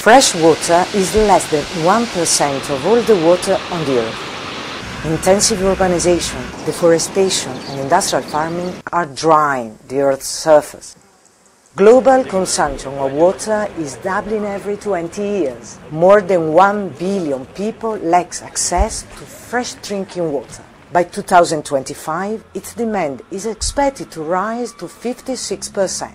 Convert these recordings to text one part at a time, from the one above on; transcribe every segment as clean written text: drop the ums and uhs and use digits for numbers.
Fresh water is less than 1% of all the water on the earth. Intensive urbanization, deforestation and industrial farming are drying the Earth's surface. Global consumption of water is doubling every 20 years. More than 1 billion people lack access to fresh drinking water. By 2025, its demand is expected to rise to 56%.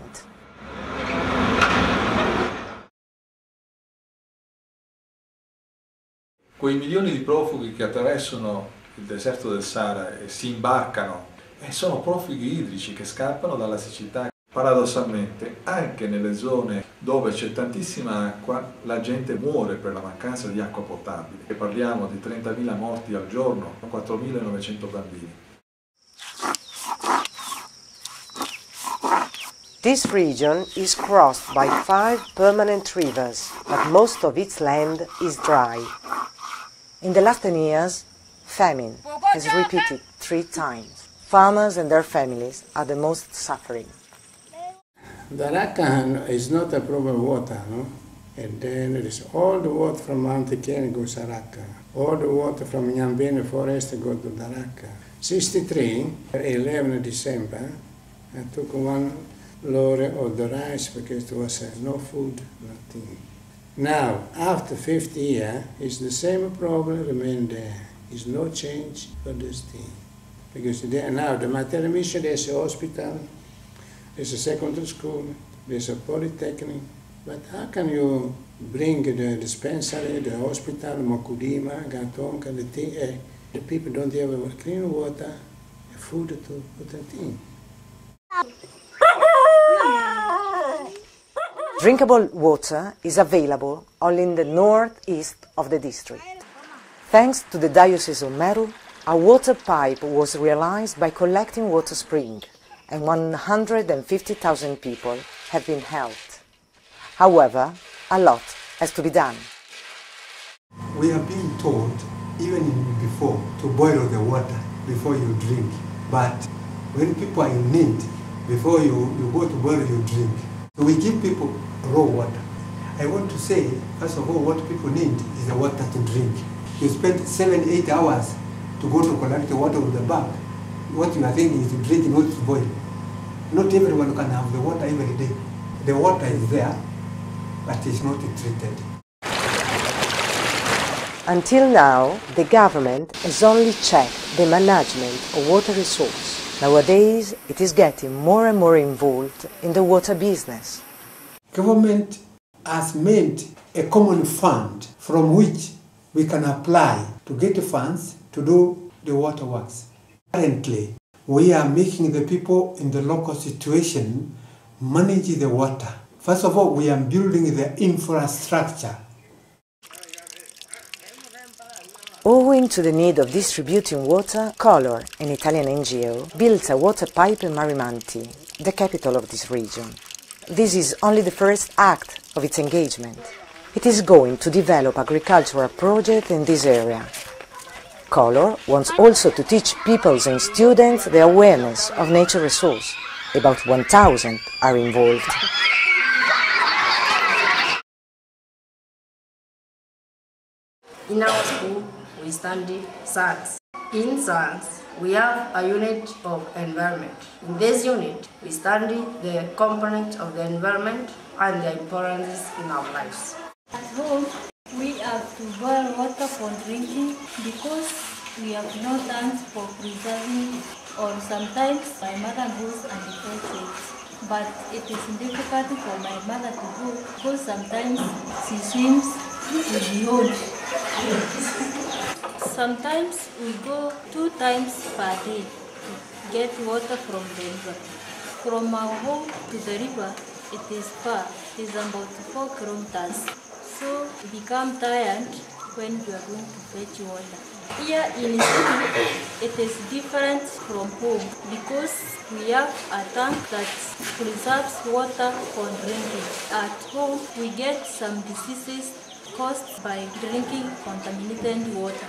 Quei milioni di profughi che attraversano il deserto del Sahara e si imbarcano sono profughi idrici che scappano dalla siccità. Paradossalmente, anche nelle zone dove c'è tantissima acqua, la gente muore per la mancanza di acqua potabile. E parliamo di 30.000 morti al giorno, 4.900 bambini. This region is crossed by 5 permanent rivers, but most of its land is dry. In the last 10 years, famine has repeated 3 times. Farmers and their families are the most suffering. The Raqqa is not a proper water, no? And then it is all the water from Mount Kenya goes to Raqqa. All the water from Nyambene forest go to the Raqqa. 63, 11 December, I took 1 lorry of the rice because there was no food, nothing. Now, after 50 years, it's the same problem remain there. There's no change for this thing. Because now the Mater Mission, there's a hospital, there's a secondary school, there's a polytechnic. But how can you bring the dispensary, the hospital, Mokudima, Gatonka, the thing, the people don't have clean water, food to put it in. Drinkable water is available only in the northeast of the district. Thanks to the Diocese of Meru, a water pipe was realized by collecting water spring, and 150,000 people have been helped. However, a lot has to be done. We have been told, even before, to boil the water before you drink. But when people are in need, before you go to boil, you drink. So we give people raw water. I want to say, first of all, what people need is the water to drink. You spend 7-8 hours to go to collect the water with the bag. What you are thinking is to drink, not to boil. Not everyone can have the water every day. The water is there, but it's not treated. Until now, the government has only checked the management of water resource. Nowadays, it is getting more and more involved in the water business. Government has made a common fund from which we can apply to get funds to do the water works. Currently, we are making the people in the local situation manage the water. First of all, we are building the infrastructure. Owing to the need of distributing water, COL'OR, an Italian NGO, built a water pipe in Marimanti, the capital of this region. This is only the first act of its engagement. It is going to develop agricultural projects in this area. COL'OR wants also to teach peoples and students the awareness of nature resource. About 1,000 are involved. In our school, we study science. In science, we have a unit of environment. In this unit, we study the components of the environment and their importance in our lives. At home, we have to boil water for drinking because we have no tanks for preserving it. Or sometimes my mother goes and fetches it. But it is difficult for my mother to go because sometimes she swims with the old. Sometimes we go 2 times per day to get water from the river. From our home to the river it is far. It is about 4 kilometers. So you become tired when you are going to fetch water. Here in city, it is different from home because we have a tank that preserves water for drinking. At home, we get some diseases caused by drinking contaminated water.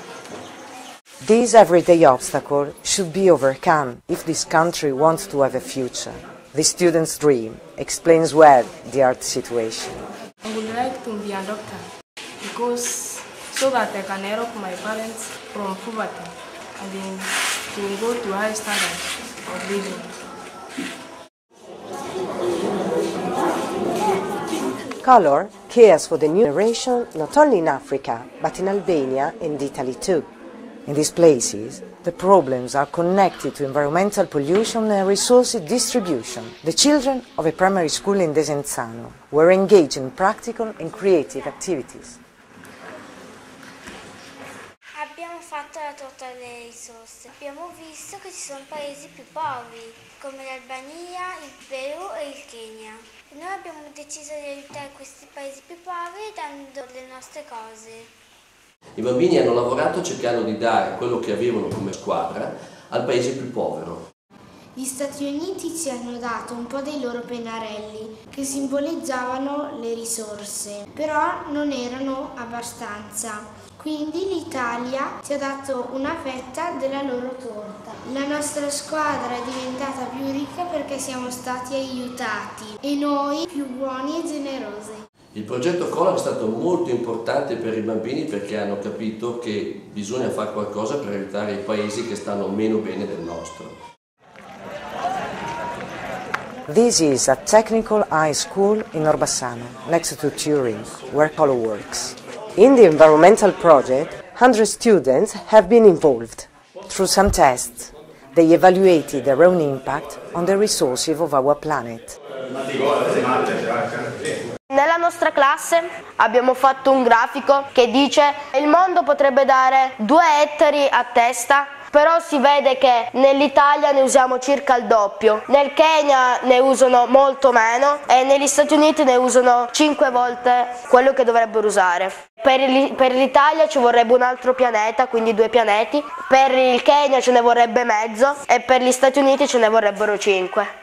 These everyday obstacles should be overcome if this country wants to have a future. The student's dream explains well the art situation. I would like to be a doctor because so that I can help my parents from poverty and then to go to high standards of living. COL'OR cares for the new generation not only in Africa, but in Albania and Italy too. In these places, the problems are connected to environmental pollution and resource distribution. The children of a primary school in Desenzano were engaged in practical and creative activities. Abbiamo fatto la torta delle risorse. Abbiamo visto che ci sono paesi più poveri, come l'Albania, il Perù e il Kenya. E noi abbiamo deciso di aiutare questi paesi più poveri dando le nostre cose. I bambini hanno lavorato cercando di dare quello che avevano come squadra al paese più povero. Gli Stati Uniti ci hanno dato un po' dei loro pennarelli che simboleggiavano le risorse, però non erano abbastanza. Quindi l'Italia ci ha dato una fetta della loro torta. La nostra squadra è diventata più ricca perché siamo stati aiutati e noi più buoni e generosi. Il progetto COL'OR è stato molto importante per i bambini perché hanno capito che bisogna fare qualcosa per aiutare i paesi che stanno meno bene del nostro. This is a technical high school in Orbassano, next to Turin, where COL'OR works. In the environmental project, 100 students have been involved. Through some tests, they evaluated their own impact on the resources of our planet. Nella nostra classe abbiamo fatto un grafico che dice che il mondo potrebbe dare 2 ettari a testa, però si vede che nell'Italia ne usiamo circa il doppio, nel Kenya ne usano molto meno e negli Stati Uniti ne usano 5 volte quello che dovrebbero usare. Per l'Italia ci vorrebbe un altro pianeta, quindi 2 pianeti, per il Kenya ce ne vorrebbe mezzo e per gli Stati Uniti ce ne vorrebbero 5.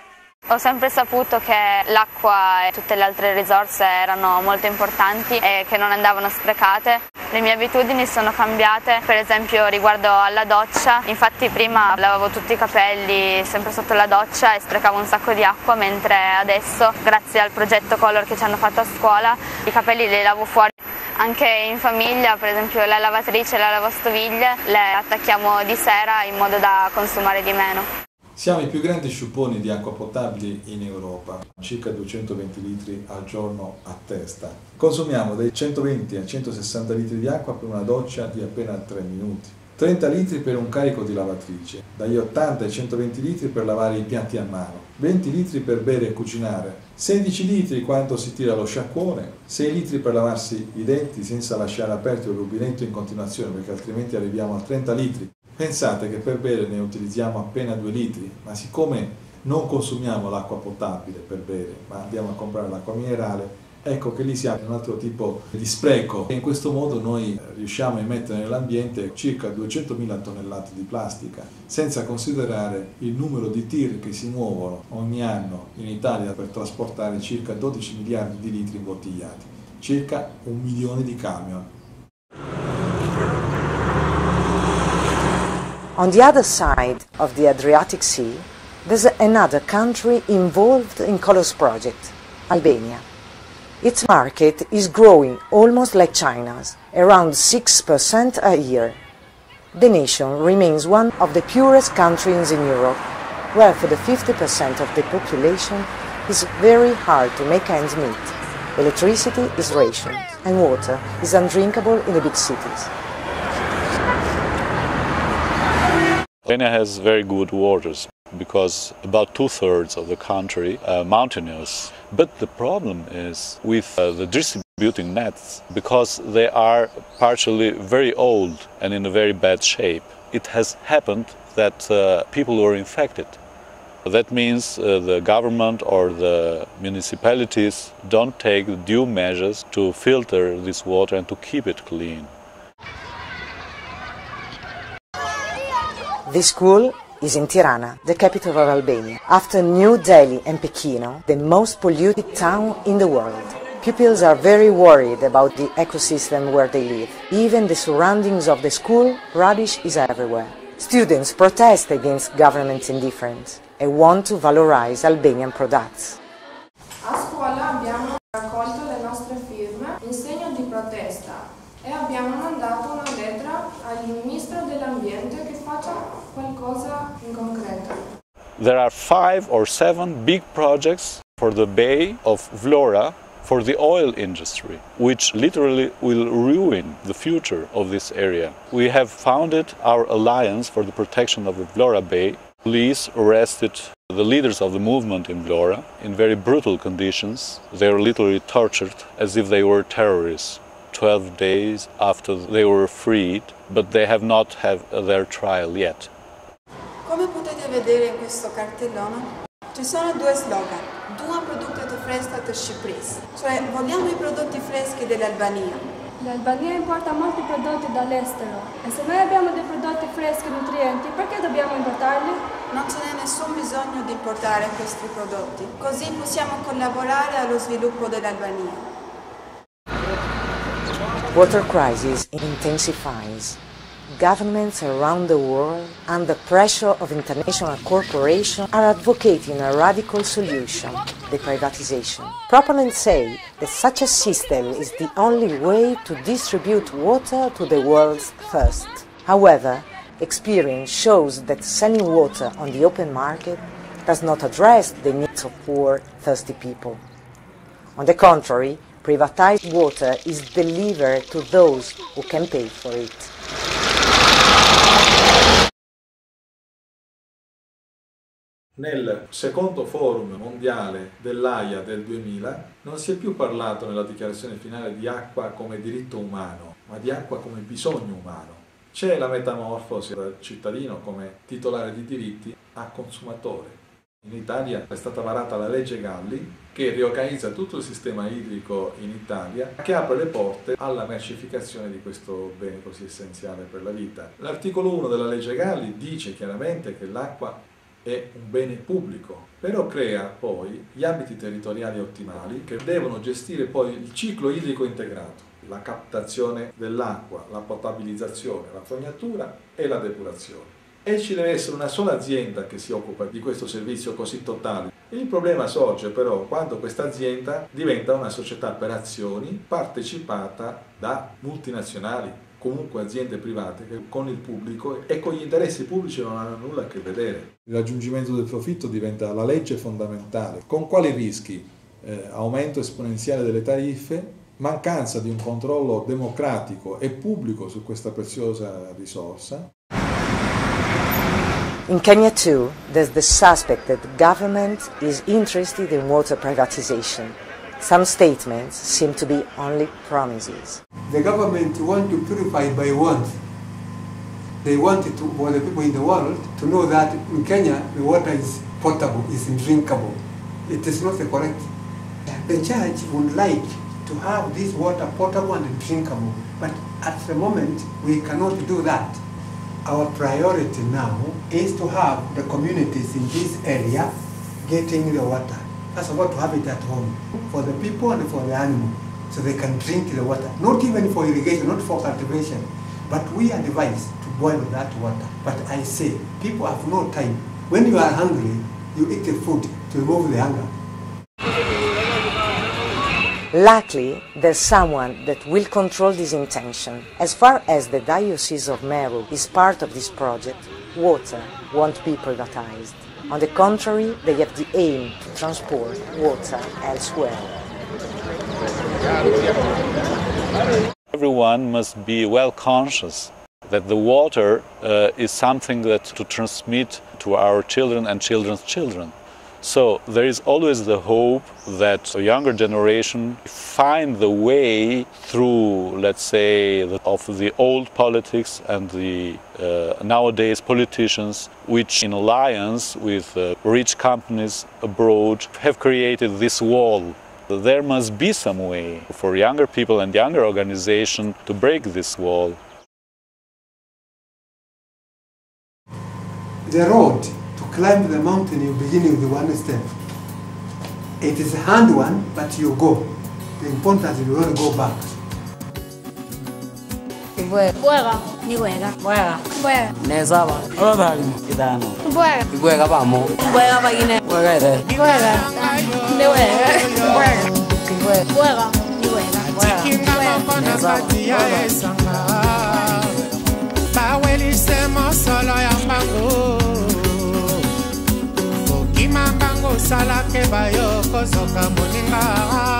Ho sempre saputo che l'acqua e tutte le altre risorse erano molto importanti e che non andavano sprecate. Le mie abitudini sono cambiate, per esempio riguardo alla doccia. Infatti prima lavavo tutti i capelli sempre sotto la doccia e sprecavo un sacco di acqua, mentre adesso, grazie al progetto COL'OR che ci hanno fatto a scuola, i capelli li lavo fuori. Anche in famiglia, per esempio la lavatrice e la lavastoviglie, le attacchiamo di sera in modo da consumare di meno. Siamo i più grandi sciuponi di acqua potabile in Europa, circa 220 litri al giorno a testa. Consumiamo dai 120 a 160 litri di acqua per una doccia di appena 3 minuti, 30 litri per un carico di lavatrice, dagli 80 ai 120 litri per lavare i piatti a mano, 20 litri per bere e cucinare, 16 litri quando si tira lo sciacquone, 6 litri per lavarsi i denti senza lasciare aperto il rubinetto in continuazione perché altrimenti arriviamo a 30 litri. Pensate che per bere ne utilizziamo appena 2 litri, ma siccome non consumiamo l'acqua potabile per bere, ma andiamo a comprare l'acqua minerale, ecco che lì siamo in un altro tipo di spreco. E in questo modo noi riusciamo a emettere nell'ambiente circa 200.000 tonnellate di plastica, senza considerare il numero di tir che si muovono ogni anno in Italia per trasportare circa 12 miliardi di litri imbottigliati, circa 1 milione di camion. On the other side of the Adriatic Sea, there's another country involved in COL'OR's project, Albania. Its market is growing almost like China's, around 6% a year. The nation remains one of the poorest countries in Europe, where for the 50% of the population it's very hard to make ends meet. Electricity is rationed and water is undrinkable in the big cities. Albania has very good waters because about 2/3 of the country are mountainous. But the problem is with the distributing nets, because they are partially very old and in a very bad shape. It has happened that people were infected That means the government or the municipalities don't take due measures to filter this water and to keep it clean. This school is in Tirana, the capital of Albania, after New Delhi and Pechino, the most polluted town in the world. Pupils are very worried about the ecosystem where they live. Even the surroundings of the school, rubbish is everywhere. Students protest against government indifference and want to valorize Albanian products. A scuola abbiamo raccolto le nostre firme in segno di protesta e abbiamo mandato una lettera al ministro dell'ambiente che faccia qualcosa in concreto. There are 5 or 7 big projects for the Bay of Vlora for the oil industry, which literally will ruin the future of this area. We have founded our alliance for the protection of the Vlora Bay. Police arrested the leaders of the movement in Vlora in very brutal conditions. They were literally tortured as if they were terrorists 12 days after they were freed, but they have not had their trial yet. Come potete vedere in questo cartellone, ci sono 2 slogan, Dua produktet e fresca të Shqipërisë, cioè vogliamo i prodotti freschi dell'Albania. L'Albania importa molti prodotti dall'estero e se noi abbiamo dei prodotti freschi e nutrienti, perché dobbiamo importarli? Non ce n'è nessun bisogno di importare questi prodotti, così possiamo collaborare allo sviluppo dell'Albania. Water crisis intensifies. Governments around the world, under pressure of international corporations, are advocating a radical solution, the privatization. Proponents say that such a system is the only way to distribute water to the world's thirst. However, experience shows that selling water on the open market does not address the needs of poor, thirsty people. On the contrary, privatized water is delivered to those who can pay for it. Nel secondo forum mondiale dell'AIA del 2000 non si è più parlato nella dichiarazione finale di acqua come diritto umano, ma di acqua come bisogno umano. C'è la metamorfosi dal cittadino come titolare di diritti a consumatore. In Italia è stata varata la legge Galli che riorganizza tutto il sistema idrico in Italia, che apre le porte alla mercificazione di questo bene così essenziale per la vita. L'articolo 1 della legge Galli dice chiaramente che l'acqua è un bene pubblico, però crea poi gli ambiti territoriali ottimali che devono gestire poi il ciclo idrico integrato, la captazione dell'acqua, la potabilizzazione, la fognatura e la depurazione. E ci deve essere una sola azienda che si occupa di questo servizio così totale. Il problema sorge però quando questa azienda diventa una società per azioni partecipata da multinazionali, comunque aziende private che con il pubblico e con gli interessi pubblici non hanno nulla a che vedere. Il raggiungimento del profitto diventa la legge fondamentale. Con quali rischi? Aumento esponenziale delle tariffe, mancanza di un controllo democratico e pubblico su questa preziosa risorsa. In Kenya too, there's the suspect that the government is interested in water privatization. Some statements seem to be only promises. The government wants to purify by want. They wanted to, for the people in the world to know that in Kenya the water is potable, is drinkable. It is not correct. The church would like to have this water potable and drinkable, but at the moment we cannot do that. Our priority now is to have the communities in this area getting the water. First of all, to have it at home for the people and for the animals, so they can drink the water. Not even for irrigation, not for cultivation, but we advise to boil that water. But I say, people have no time. When you are hungry, you eat the food to remove the hunger. Luckily, there's someone that will control this intention. As far as the Diocese of Meru is part of this project, water won't be privatized. On the contrary, they have the aim to transport water elsewhere. Everyone must be well conscious that the water is something that to transmit to our children and children's children. So there is always the hope that a younger generation find the way through, let's say, of the old politics and the nowadays politicians, which in alliance with rich companies abroad have created this wall. There must be some way for younger people and younger organizations to break this wall. The road to climb the mountain, you begin with one step. It is a hard one, but you go. The important is you don't go back. Buega. Ni buega. Buega. Buega. Nezaba. Hola, Idano. Buega. Buega, vamos. Buega, vagina. Buega, ide. Buega. Ni buega. Buega. Buega. Ni buega. Buega. Nezaba. Bawelisemo solo ya mbango Okima mbango sala ke bayo kozoka moninga